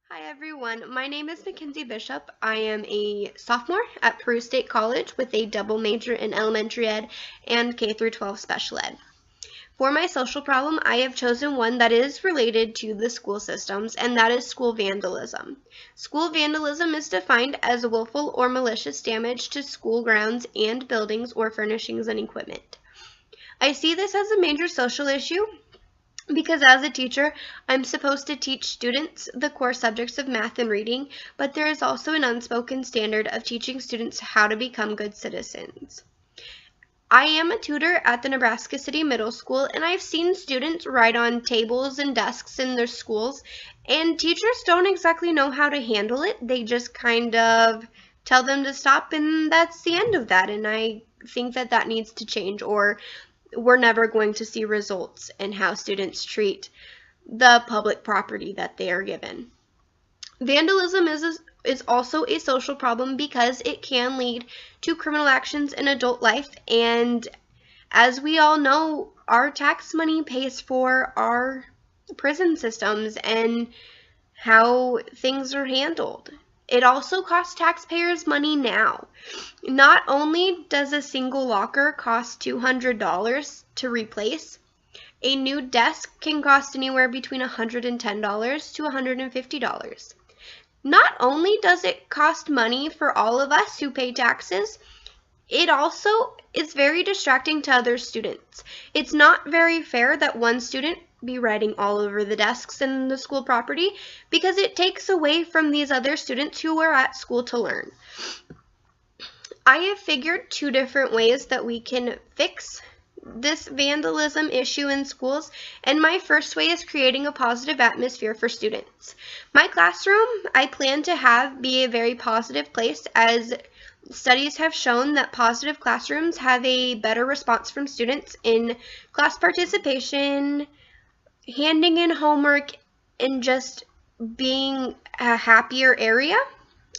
Hi everyone, my name is Mackenzie Bishop. I am a sophomore at Peru State College with a double major in elementary ed and K through 12 special ed. For my social problem, I have chosen one that is related to the school systems, and that is school vandalism. School vandalism is defined as willful or malicious damage to school grounds and buildings or furnishings and equipment. I see this as a major social issue because as a teacher, I'm supposed to teach students the core subjects of math and reading, but there is also an unspoken standard of teaching students how to become good citizens. I am a tutor at the Nebraska City Middle School, and I've seen students write on tables and desks in their schools, and teachers don't exactly know how to handle it. They just kind of tell them to stop, and that's the end of that, and I think that that needs to change, or we're never going to see results in how students treat the public property that they are given. Vandalism is also a social problem because it can lead to criminal actions in adult life, and as we all know, our tax money pays for our prison systems and how things are handled. It also costs taxpayers money now. Not only does a single locker cost $200 to replace, a new desk can cost anywhere between $110 to $150. Not only does it cost money for all of us who pay taxes, it also is very distracting to other students. It's not very fair that one student be writing all over the desks in the school property because it takes away from these other students who are at school to learn. I have figured two different ways that we can fix this vandalism issue in schools, and my first way is creating a positive atmosphere for students. My classroom, I plan to have be a very positive place, as studies have shown that positive classrooms have a better response from students in class participation, handing in homework, and just being a happier area.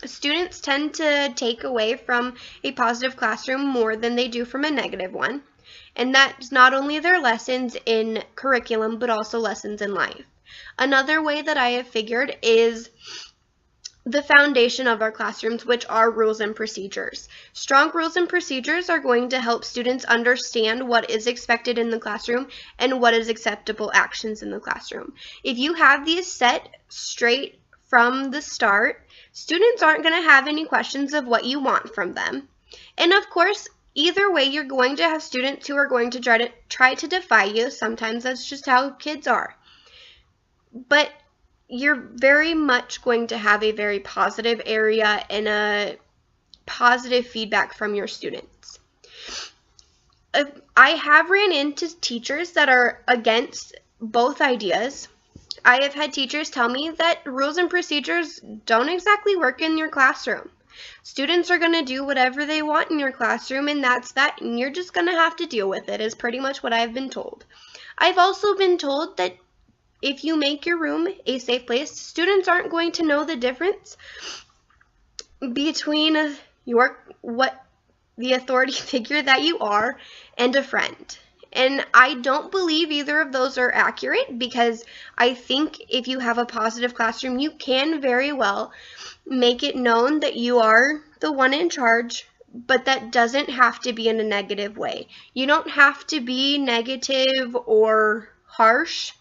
Students tend to take away from a positive classroom more than they do from a negative one. And that's not only their lessons in curriculum, but also lessons in life. Another way that I have figured is the foundation of our classrooms, which are rules and procedures. Strong rules and procedures are going to help students understand what is expected in the classroom and what is acceptable actions in the classroom. If you have these set straight from the start, students aren't going to have any questions of what you want from them. And of course, either way, you're going to have students who are going to try to defy you. Sometimes that's just how kids are. But you're very much going to have a very positive area and a positive feedback from your students. I have ran into teachers that are against both ideas. I have had teachers tell me that rules and procedures don't exactly work in your classroom. Students are going to do whatever they want in your classroom, and that's that, and you're just going to have to deal with it, is pretty much what I've been told. I've also been told that if you make your room a safe place, students aren't going to know the difference between the authority figure that you are and a friend. And I don't believe either of those are accurate, because I think if you have a positive classroom, you can very well make it known that you are the one in charge, but that doesn't have to be in a negative way. You don't have to be negative or harsh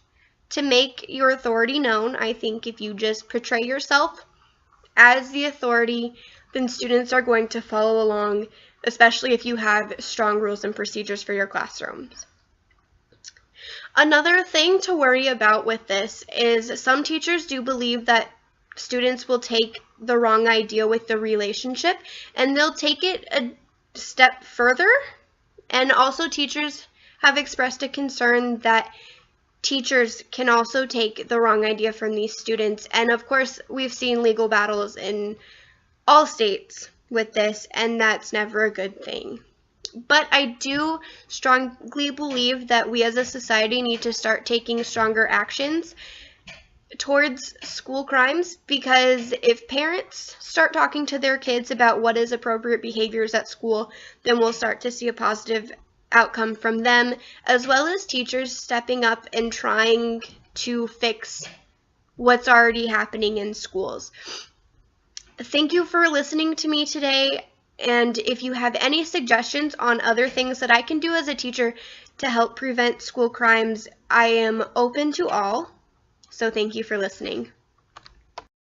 to make your authority known. I think if you just portray yourself as the authority, then students are going to follow along, especially if you have strong rules and procedures for your classrooms. Another thing to worry about with this is some teachers do believe that students will take the wrong idea with the relationship, and they'll take it a step further. And also teachers have expressed a concern that teachers can also take the wrong idea from these students. And of course, we've seen legal battles in all states with this, and that's never a good thing. But I do strongly believe that we as a society need to start taking stronger actions towards school crimes, because if parents start talking to their kids about what is appropriate behaviors at school, then we'll start to see a positive outcome from them, as well as teachers stepping up and trying to fix what's already happening in schools. Thank you for listening to me today, and if you have any suggestions on other things that I can do as a teacher to help prevent school crimes, I am open to all. So thank you for listening.